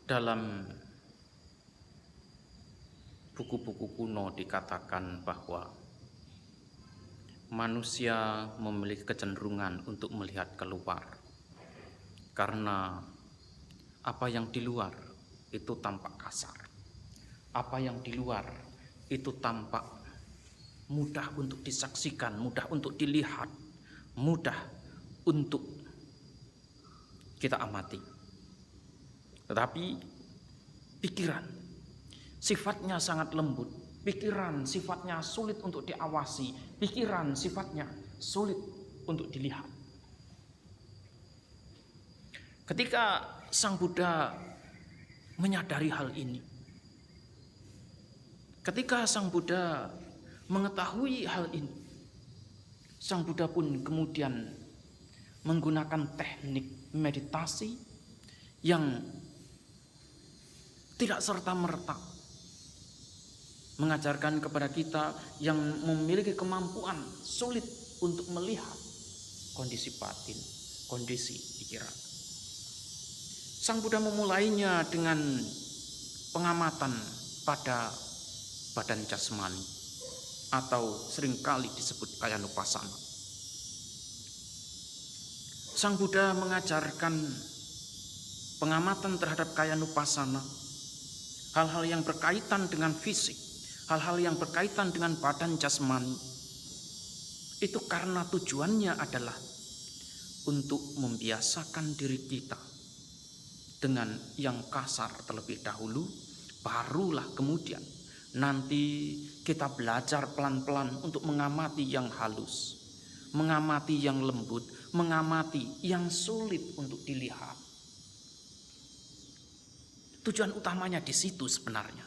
Dalam buku-buku kuno dikatakan bahwa manusia memiliki kecenderungan untuk melihat keluar, karena apa yang di luar itu tampak kasar, apa yang di luar itu tampak mudah untuk disaksikan, mudah untuk dilihat, mudah untuk kita amati. Tetapi pikiran sifatnya sangat lembut, pikiran sifatnya sulit untuk diawasi, pikiran sifatnya sulit untuk dilihat. Ketika Sang Buddha menyadari hal ini, ketika Sang Buddha mengetahui hal ini, Sang Buddha pun kemudian menggunakan teknik meditasi yang tidak serta-merta mengajarkan kepada kita yang memiliki kemampuan sulit untuk melihat kondisi batin, kondisi pikiran. Sang Buddha memulainya dengan pengamatan pada badan jasmani atau seringkali disebut kayanupasana. Sang Buddha mengajarkan pengamatan terhadap kayanupasana, hal-hal yang berkaitan dengan fisik, hal-hal yang berkaitan dengan badan jasmani, itu karena tujuannya adalah untuk membiasakan diri kita dengan yang kasar terlebih dahulu, barulah kemudian nanti kita belajar pelan-pelan untuk mengamati yang halus, mengamati yang lembut, mengamati yang sulit untuk dilihat. Tujuan utamanya di situ sebenarnya.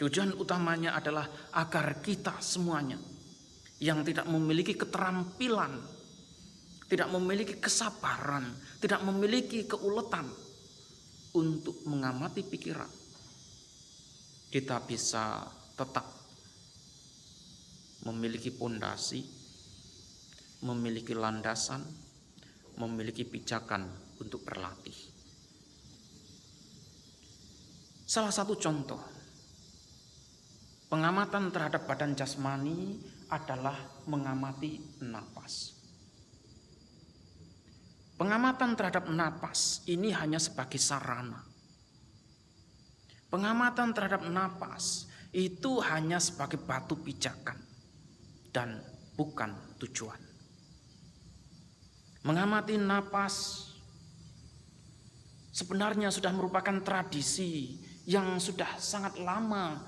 Tujuan utamanya adalah agar kita semuanya yang tidak memiliki keterampilan, tidak memiliki kesabaran, tidak memiliki keuletan untuk mengamati pikiran, kita bisa tetap memiliki pondasi, memiliki landasan, memiliki pijakan untuk berlatih. Salah satu contoh pengamatan terhadap badan jasmani adalah mengamati napas. Pengamatan terhadap napas ini hanya sebagai sarana. Pengamatan terhadap napas itu hanya sebagai batu pijakan dan bukan tujuan. Mengamati napas sebenarnya sudah merupakan tradisi yang sudah sangat lama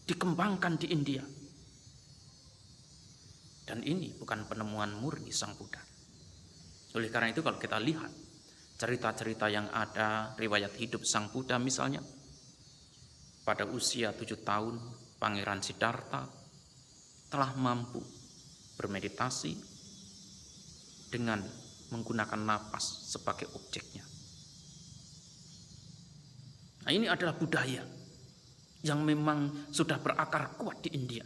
dikembangkan di India. Dan ini bukan penemuan murni Sang Buddha. Oleh karena itu kalau kita lihat cerita-cerita yang ada, riwayat hidup Sang Buddha misalnya, pada usia 7 tahun Pangeran Siddhartha telah mampu bermeditasi dengan menggunakan napas sebagai objeknya. Nah, ini adalah budaya yang memang sudah berakar kuat di India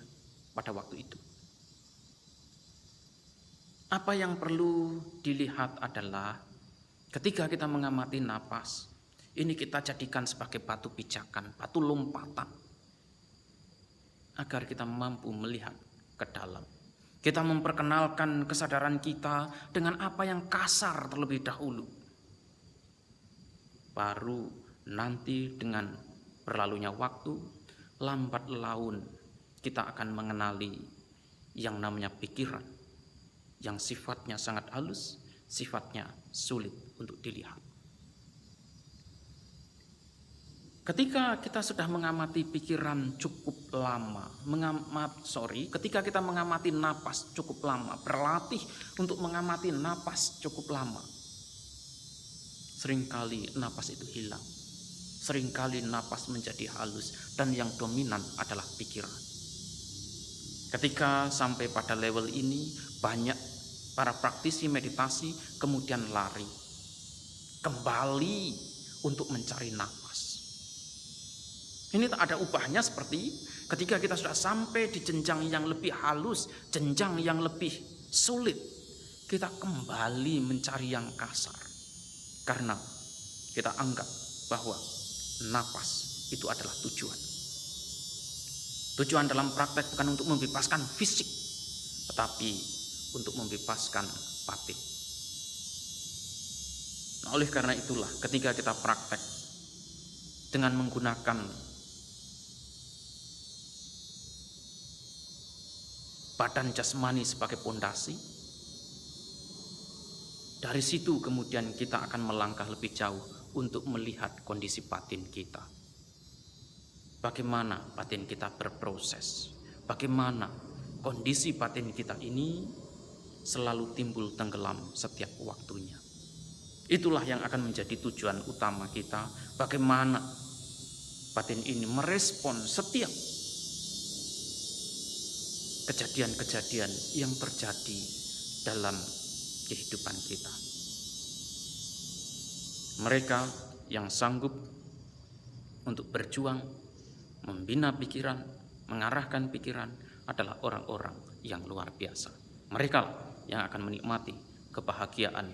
pada waktu itu. Apa yang perlu dilihat adalah ketika kita mengamati napas, ini kita jadikan sebagai batu pijakan, batu lompatan, agar kita mampu melihat ke dalam. Kita memperkenalkan kesadaran kita dengan apa yang kasar terlebih dahulu. Baru nanti dengan berlalunya waktu, lambat laun kita akan mengenali yang namanya pikiran, yang sifatnya sangat halus, sifatnya sulit untuk dilihat. Ketika kita sudah mengamati pikiran cukup lama, ketika kita mengamati napas cukup lama, berlatih untuk mengamati napas cukup lama, seringkali napas itu hilang. Seringkali napas menjadi halus dan yang dominan adalah pikiran. Ketika sampai pada level ini, banyak para praktisi meditasi kemudian lari kembali untuk mencari napas. Ini tak ada ubahnya seperti ketika kita sudah sampai di jenjang yang lebih halus, jenjang yang lebih sulit, kita kembali mencari yang kasar. Karena kita anggap bahwa napas itu adalah tujuan. Tujuan dalam praktek bukan untuk membebaskan fisik, tetapi untuk membebaskan batin. Nah, oleh karena itulah ketika kita praktek dengan menggunakan badan jasmani sebagai pondasi, dari situ kemudian kita akan melangkah lebih jauh untuk melihat kondisi batin kita. Bagaimana batin kita berproses, bagaimana kondisi batin kita ini selalu timbul tenggelam setiap waktunya. Itulah yang akan menjadi tujuan utama kita, bagaimana batin ini merespon setiap kejadian-kejadian yang terjadi dalam kehidupan kita. Mereka yang sanggup untuk berjuang, membina pikiran, mengarahkan pikiran adalah orang-orang yang luar biasa. Mereka yang akan menikmati kebahagiaan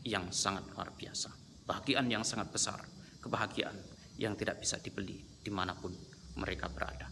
yang sangat luar biasa, kebahagiaan yang sangat besar, kebahagiaan yang tidak bisa dibeli dimanapun mereka berada.